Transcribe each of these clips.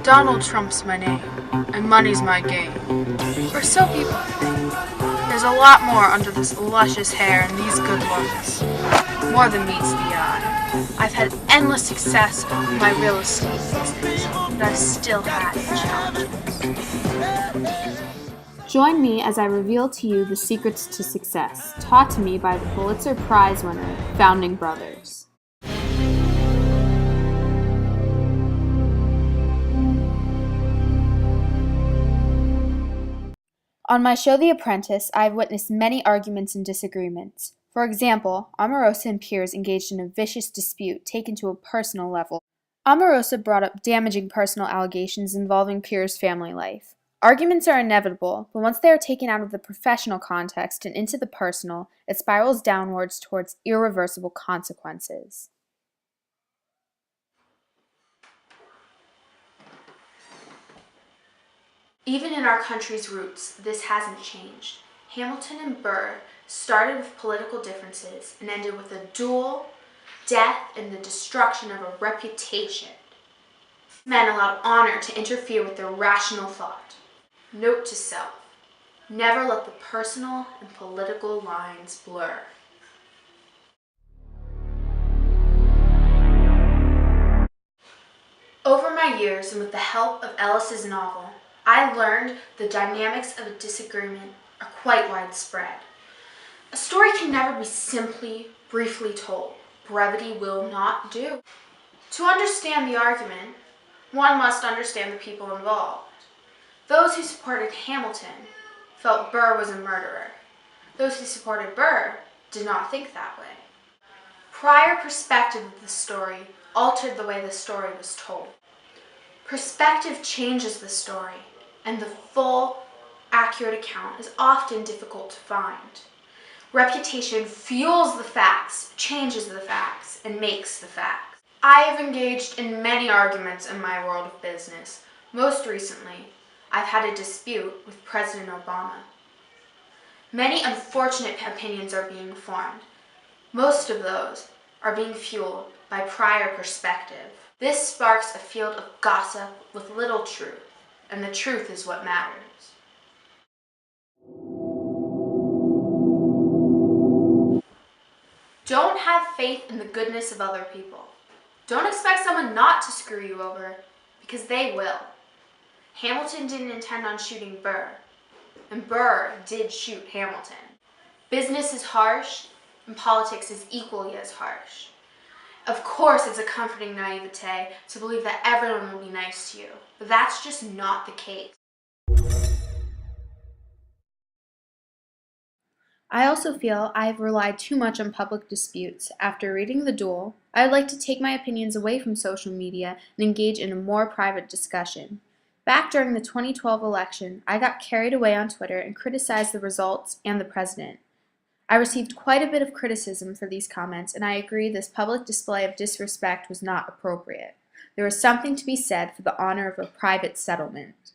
Donald Trump's my name, and money's my game. Or so people think. There's a lot more under this luscious hair and these good looks. More than meets the eye. I've had endless success in my real estate business, but I've still had challenges. Join me as I reveal to you the secrets to success, taught to me by the Pulitzer Prize winner, Founding Brothers. On my show The Apprentice, I have witnessed many arguments and disagreements. For example, Omarosa and Piers engaged in a vicious dispute taken to a personal level. Omarosa brought up damaging personal allegations involving Piers' family life. Arguments are inevitable, but once they are taken out of the professional context and into the personal, it spirals downwards towards irreversible consequences. Even in our country's roots, this hasn't changed. Hamilton and Burr started with political differences and ended with a duel, death, and the destruction of a reputation. Men allowed honor to interfere with their rational thought. Note to self, never let the personal and political lines blur. Over my years and with the help of Ellis's novel, I learned the dynamics of a disagreement are quite widespread. A story can never be simply, briefly told. Brevity will not do. To understand the argument, one must understand the people involved. Those who supported Hamilton felt Burr was a murderer. Those who supported Burr did not think that way. Prior perspective of the story altered the way the story was told. Perspective changes the story, and the full, accurate account is often difficult to find. Reputation fuels the facts, changes the facts, and makes the facts. I have engaged in many arguments in my world of business. Most recently, I've had a dispute with President Obama. Many unfortunate opinions are being formed. Most of those are being fueled by prior perspective. This sparks a field of gossip with little truth, and the truth is what matters. Don't have faith in the goodness of other people. Don't expect someone not to screw you over, because they will. Hamilton didn't intend on shooting Burr, and Burr did shoot Hamilton. Business is harsh, and politics is equally as harsh. Of course, it's a comforting naivete to believe that everyone will be nice to you, but that's just not the case. I also feel I have relied too much on public disputes. After reading The Duel, I would like to take my opinions away from social media and engage in a more private discussion. Back during the 2012 election, I got carried away on Twitter and criticized the results and the president. I received quite a bit of criticism for these comments, and I agree this public display of disrespect was not appropriate. There is something to be said for the honor of a private settlement.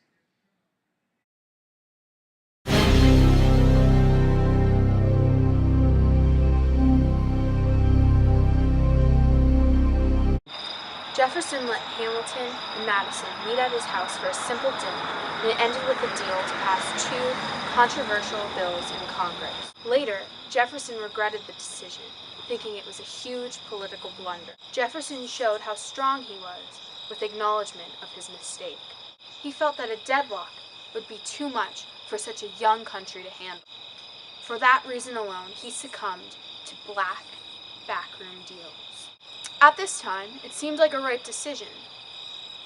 Jefferson let Hamilton and Madison meet at his house for a simple dinner, and it ended with a deal to pass two controversial bills in Congress. Later, Jefferson regretted the decision, thinking it was a huge political blunder. Jefferson showed how strong he was with acknowledgement of his mistake. He felt that a deadlock would be too much for such a young country to handle. For that reason alone, he succumbed to black backroom deals. At this time, it seemed like a right decision.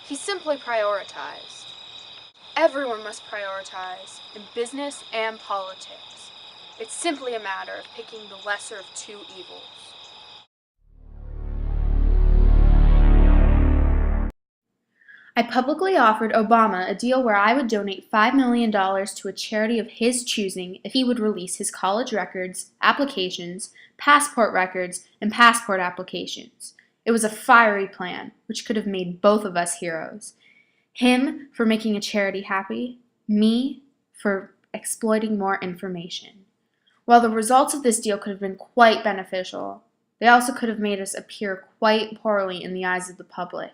He simply prioritized. Everyone must prioritize in business and politics. It's simply a matter of picking the lesser of two evils. I publicly offered Obama a deal where I would donate $5 million to a charity of his choosing if he would release his college records, applications, passport records, and passport applications. It was a fiery plan, which could have made both of us heroes. Him for making a charity happy, me for exploiting more information. While the results of this deal could have been quite beneficial, they also could have made us appear quite poorly in the eyes of the public.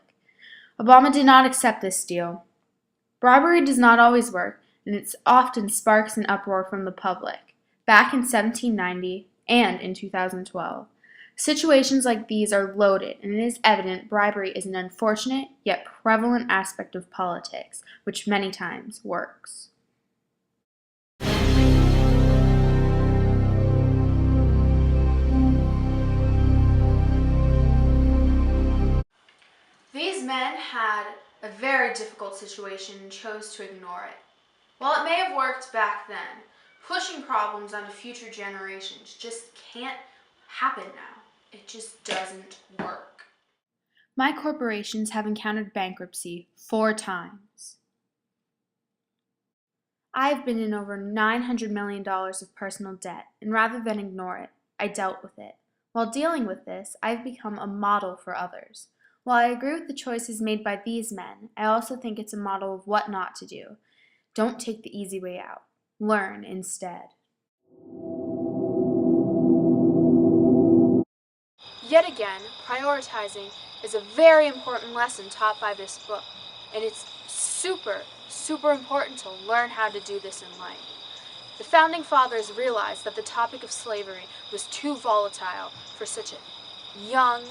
Obama did not accept this deal. Bribery does not always work, and it often sparks an uproar from the public, back in 1790 and in 2012. Situations like these are loaded, and it is evident bribery is an unfortunate yet prevalent aspect of politics, which many times works. These men had a very difficult situation and chose to ignore it. While it may have worked back then, pushing problems onto future generations just can't happen now. It just doesn't work. My corporations have encountered bankruptcy 4 times. I've been in over $900 million of personal debt, and rather than ignore it, I dealt with it. While dealing with this, I've become a model for others. While I agree with the choices made by these men, I also think it's a model of what not to do. Don't take the easy way out. Learn instead. Yet again, prioritizing is a very important lesson taught by this book, and it's super important to learn how to do this in life. The Founding Fathers realized that the topic of slavery was too volatile for such a young,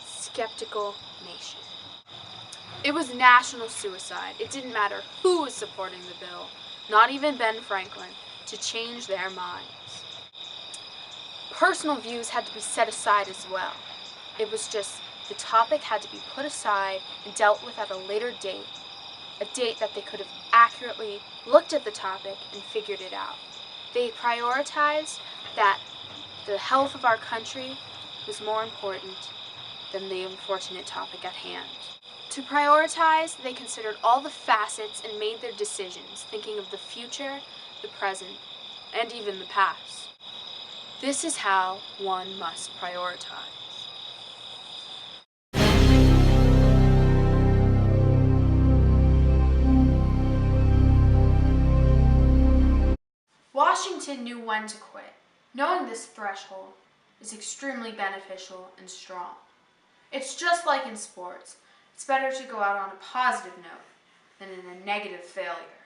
skeptical nation. It was national suicide. It didn't matter who was supporting the bill, not even Ben Franklin, to change their minds. Personal views had to be set aside as well. It was just the topic had to be put aside and dealt with at a later date, a date that they could have accurately looked at the topic and figured it out. They prioritized that the health of our country was more important than the unfortunate topic at hand. To prioritize, they considered all the facets and made their decisions, thinking of the future, the present, and even the past. This is how one must prioritize. Washington knew when to quit. Knowing this threshold is extremely beneficial and strong. It's just like in sports. It's better to go out on a positive note than in a negative failure.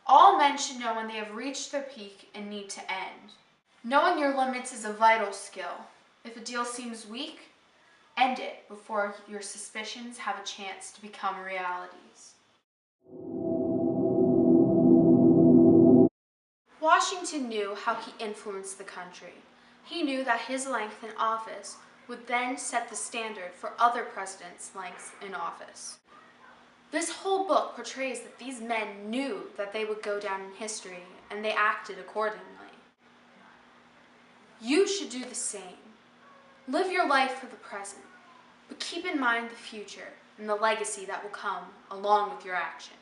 All men should know when they have reached their peak and need to end. Knowing your limits is a vital skill. If a deal seems weak, end it before your suspicions have a chance to become realities. Washington knew how he influenced the country. He knew that his length in office would then set the standard for other presidents' lengths in office. This whole book portrays that these men knew that they would go down in history, and they acted accordingly. You should do the same. Live your life for the present, but keep in mind the future and the legacy that will come along with your actions.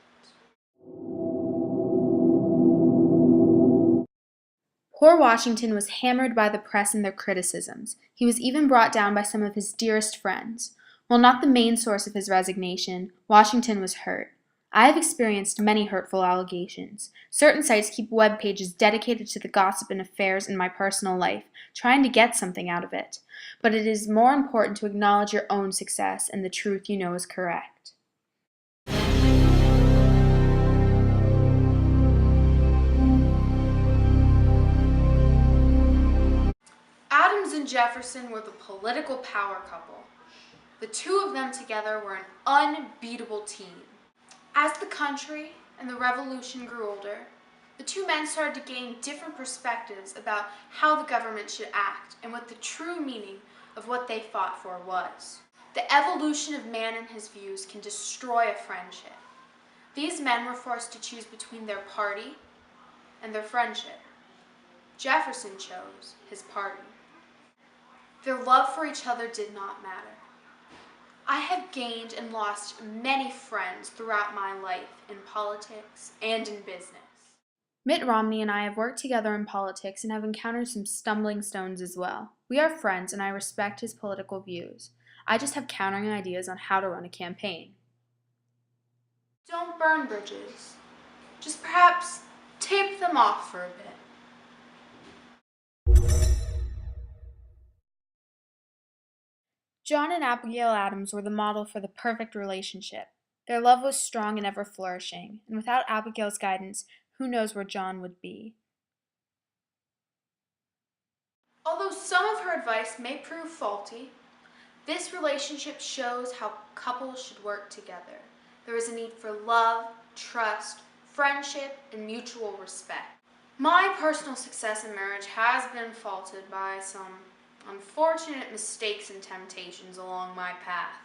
Poor Washington was hammered by the press and their criticisms. He was even brought down by some of his dearest friends. While not the main source of his resignation, Washington was hurt. I have experienced many hurtful allegations. Certain sites keep web pages dedicated to the gossip and affairs in my personal life, trying to get something out of it. But it is more important to acknowledge your own success and the truth you know is correct. Adams and Jefferson were the political power couple. The two of them together were an unbeatable team. As the country and the Revolution grew older, the two men started to gain different perspectives about how the government should act and what the true meaning of what they fought for was. The evolution of man and his views can destroy a friendship. These men were forced to choose between their party and their friendship. Jefferson chose his party. Their love for each other did not matter. I have gained and lost many friends throughout my life in politics and in business. Mitt Romney and I have worked together in politics and have encountered some stumbling stones as well. We are friends and I respect his political views. I just have countering ideas on how to run a campaign. Don't burn bridges. Just perhaps tape them off for a bit. John and Abigail Adams were the model for the perfect relationship. Their love was strong and ever flourishing, and without Abigail's guidance, who knows where John would be. Although some of her advice may prove faulty, this relationship shows how couples should work together. There is a need for love, trust, friendship, and mutual respect. My personal success in marriage has been faulted by some unfortunate mistakes and temptations along my path.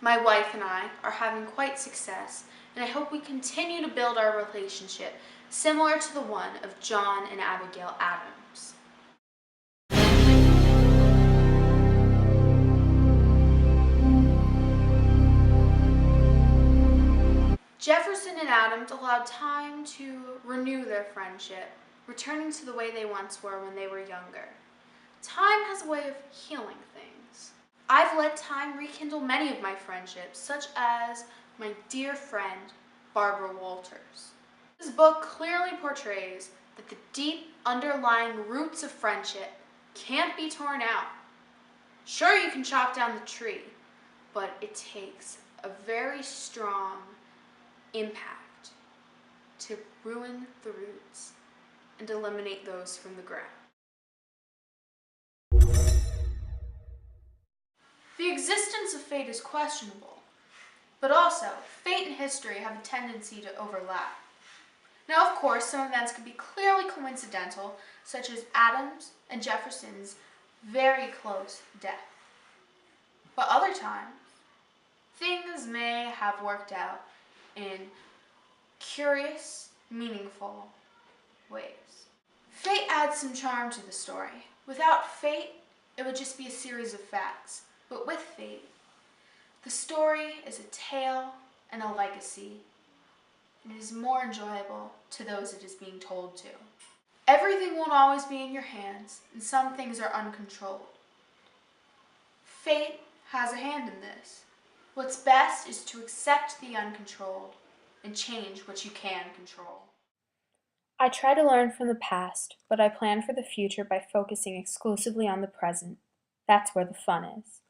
My wife and I are having quite success, and I hope we continue to build our relationship similar to the one of John and Abigail Adams. Jefferson and Adams allowed time to renew their friendship, returning to the way they once were when they were younger. Time has a way of healing things. I've let time rekindle many of my friendships, such as my dear friend, Barbara Walters. This book clearly portrays that the deep underlying roots of friendship can't be torn out. Sure, you can chop down the tree, but it takes a very strong impact to ruin the roots and eliminate those from the ground. The existence of fate is questionable, but also fate and history have a tendency to overlap. Now, of course, some events could be clearly coincidental, such as Adams and Jefferson's very close death. But other times, things may have worked out in curious, meaningful ways. Fate adds some charm to the story. Without fate, it would just be a series of facts. But with fate, the story is a tale and a legacy, and it is more enjoyable to those it is being told to. Everything won't always be in your hands, and some things are uncontrolled. Fate has a hand in this. What's best is to accept the uncontrolled and change what you can control. I try to learn from the past, but I plan for the future by focusing exclusively on the present. That's where the fun is.